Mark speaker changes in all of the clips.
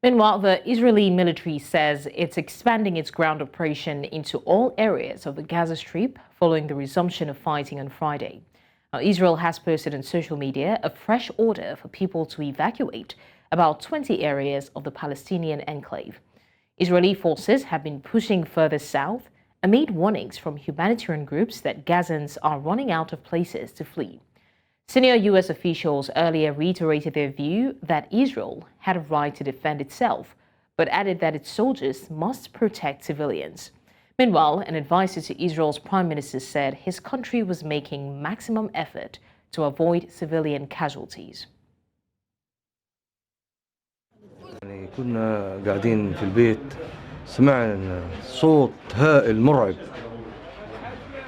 Speaker 1: Meanwhile, the Israeli military says it's expanding its ground operation into all areas of the Gaza Strip following the resumption of fighting on Friday. Now, Israel has posted on social media a fresh order for people to evacuate about 20 areas of the Palestinian enclave. Israeli forces have been pushing further south amid warnings from humanitarian groups that Gazans are running out of places to flee. Senior U.S. officials earlier reiterated their view that Israel had a right to defend itself, but added that its soldiers must protect civilians. Meanwhile, an advisor to Israel's prime minister said his country was making maximum effort to avoid civilian casualties.
Speaker 2: كنا قاعدين في البيت سمعنا صوت هائل مرعب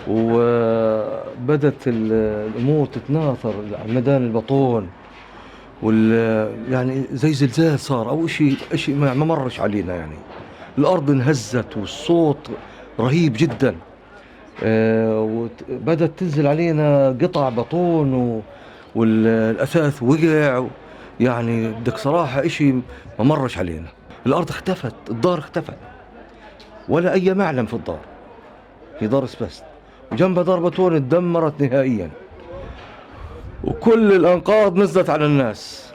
Speaker 2: وبدت الأمور تتناثر على ميدان البطون يعني زي زلزال صار أو شيء ما مرش علينا يعني الأرض انهزت والصوت رهيب جدا وبدت تنزل علينا قطع بطون والأثاث وقع يعني بدك صراحة شيء ما مرش علينا الأرض اختفت الدار اختفت ولا أي معلم في الدار في دار اسبست وجنبها دار بطون اتدمرت نهائيا وكل الأنقاض نزلت على الناس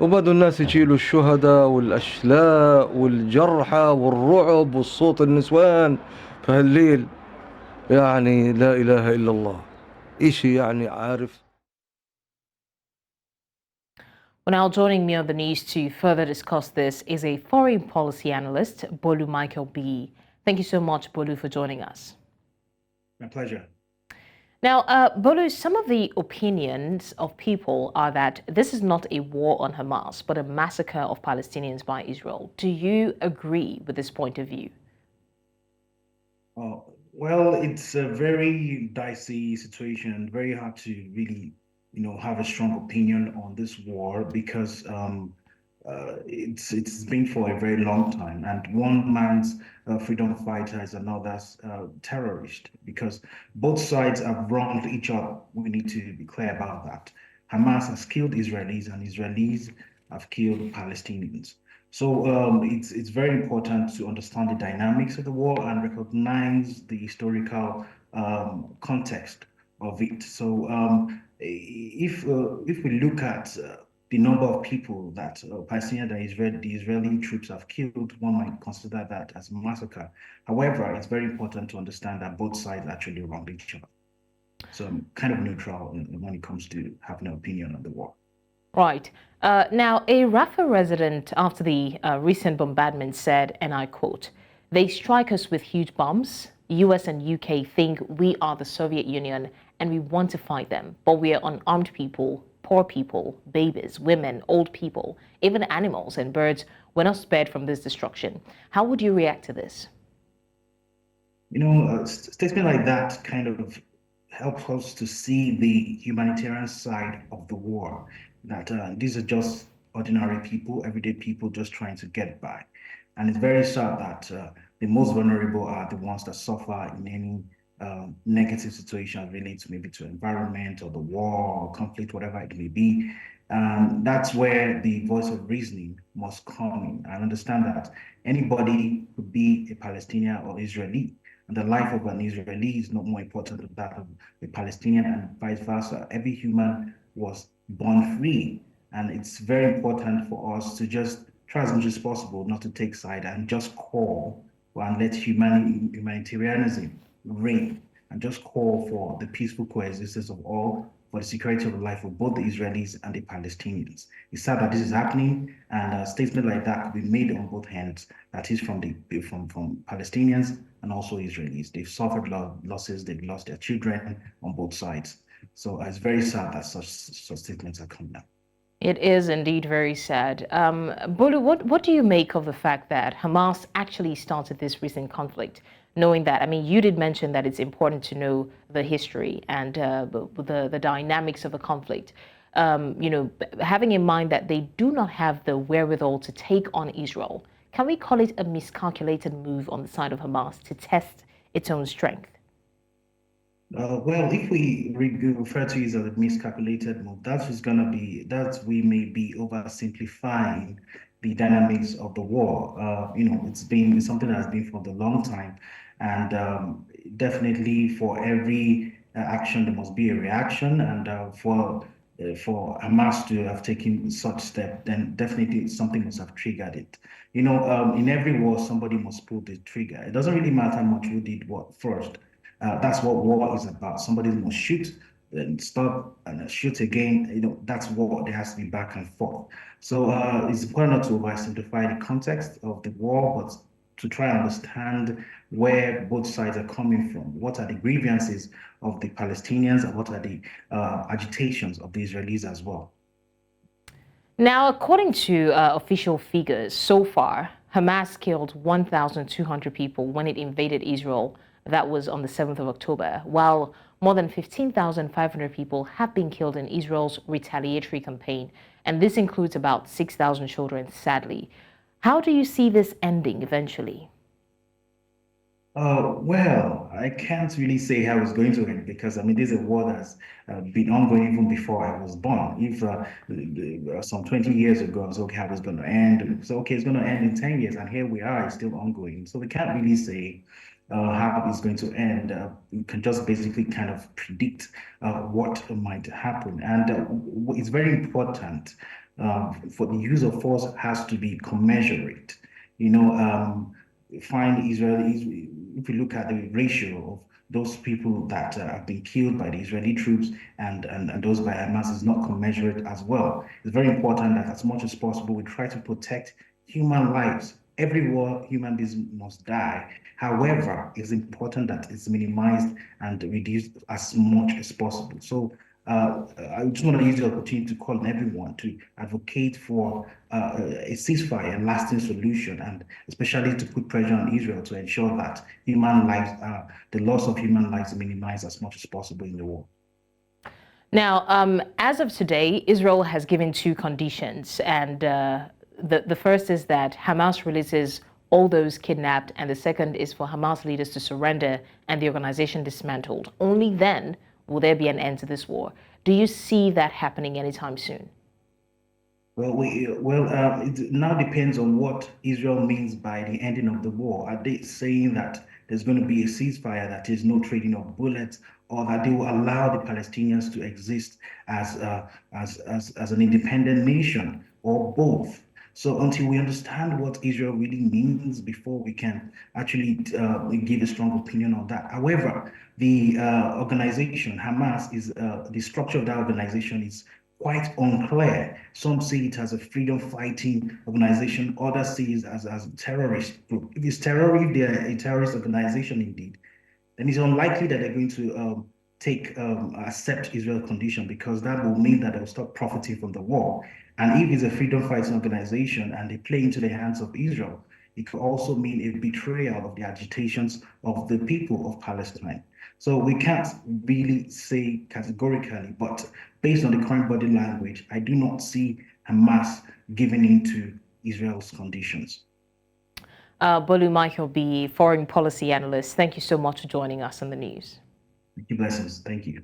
Speaker 2: وبدوا الناس يشيلوا الشهداء والأشلاء والجرحى والرعب والصوت النسوان في هالليل يعني لا إله إلا الله إشي يعني عارف.
Speaker 1: Well, now joining me on the news to further discuss this is a foreign policy analyst, Bolu Michael-Biyi. Thank you so much, Bolu, for joining us.
Speaker 3: My pleasure.
Speaker 1: Now, Bolu, some of the opinions of people are that this is not a war on Hamas, but a massacre of Palestinians by Israel. Do you agree with this point of view?
Speaker 3: Well, it's a very dicey situation, very hard to really, have a strong opinion on this war because it's been for a very long time, and one man's freedom fighter is another's terrorist because both sides have wronged each other. We need to be clear about that. Hamas has killed Israelis, and Israelis have killed Palestinians. So it's very important to understand the dynamics of the war and recognize the historical context of it. So if we look at the number of people that Palestinian and the Israeli troops have killed, one might consider that as a massacre. However, it's very important to understand that both sides actually wronged each other. So I'm kind of neutral when it comes to having an opinion on the war.
Speaker 1: Right. Now, a Rafah resident after the recent bombardment said, and I quote, "They strike us with huge bombs. US and UK think we are the Soviet Union and we want to fight them, but we are unarmed people, poor people, babies, women, old people, even animals and birds were not spared from this destruction." How would you react to this?
Speaker 3: A statement like that kind of helps us to see the humanitarian side of the war, that these are just ordinary people, everyday people just trying to get by. And it's very sad that the most vulnerable are the ones that suffer in any negative situation related maybe to environment or the war or conflict, whatever it may be. That's where the voice of reasoning must come in. I understand that anybody could be a Palestinian or Israeli, and the life of an Israeli is not more important than that of a Palestinian, and vice versa. Every human was born free, and it's very important for us to just try as much as possible not to take side and just call and let humanitarianism reign, and just call for the peaceful coexistence of all, for the security of the life of both the Israelis and the Palestinians. It's sad that this is happening, and a statement like that could be made on both hands. That is from Palestinians and also Israelis. They've suffered losses. They've lost their children on both sides. So it's very sad that such statements are coming up.
Speaker 1: It is indeed very sad. Bolu, what do you make of the fact that Hamas actually started this recent conflict? Knowing that, I mean, you did mention that it's important to know the history and the dynamics of the conflict. Having in mind that they do not have the wherewithal to take on Israel, can we call it a miscalculated move on the side of Hamas to test its own strength?
Speaker 3: Well, if we refer to it as a miscalculated move, that we may be oversimplifying the dynamics of the war. It's something that has been for the long time, and definitely for every action there must be a reaction, and for Hamas to have taken such step, then definitely something must have triggered it. In every war, somebody must pull the trigger. It doesn't really matter much who did what first. That's what war is about. Somebody must shoot, then stop and shoot again. That's war. There has to be back and forth. So it's important not to oversimplify the context of the war, but to try and understand where both sides are coming from. What are the grievances of the Palestinians, and what are the agitations of the Israelis as well?
Speaker 1: Now, according to official figures, so far, Hamas killed 1,200 people when it invaded Israel. That was on the 7th of October, while more than 15,500 people have been killed in Israel's retaliatory campaign, and this includes about 6,000 children, sadly. How do you see this ending eventually?
Speaker 3: Well, I can't really say how it's going to end because, I mean, this is a war that's been ongoing even before I was born. If some 20 years ago, I was okay, how it's going to end. So, okay, it's going to end in 10 years, and here we are, it's still ongoing. So we can't really say how it's going to end. We can just basically kind of predict what might happen. And it's very important for the use of force has to be commensurate. Find Israelis, if you look at the ratio of those people that have been killed by the Israeli troops and those by Hamas is not commensurate as well. It's very important that as much as possible, we try to protect human lives. Every war, human beings must die. However, it's important that it's minimized and reduced as much as possible. So I just want to use the opportunity to call on everyone to advocate for a ceasefire and lasting solution, and especially to put pressure on Israel to ensure that the loss of human lives is minimized as much as possible in the war.
Speaker 1: Now, as of today, Israel has given two conditions, and the first is that Hamas releases all those kidnapped, and the second is for Hamas leaders to surrender and the organization dismantled. Only then will there be an end to this war. Do you see that happening anytime soon?
Speaker 3: Well, it now depends on what Israel means by the ending of the war. Are they saying that there's going to be a ceasefire, that is no trading of bullets, or that they will allow the Palestinians to exist as an independent nation, or both? So until we understand what Israel really means before we can actually give a strong opinion on that. However, the organization, Hamas, the structure of that organization is quite unclear. Some see it as a freedom fighting organization, others see it as a terrorist group. If they're a terrorist organization indeed, then it's unlikely that they're going to accept Israel's condition, because that will mean that they'll stop profiting from the war. And if it's a freedom fighting organization and they play into the hands of Israel, it could also mean a betrayal of the agitations of the people of Palestine. So we can't really say categorically, but based on the current body language, I do not see Hamas giving in to Israel's conditions.
Speaker 1: Bolu Michael-Biyi, foreign policy analyst, thank you so much for joining us on the news.
Speaker 3: Blessings. Thank you.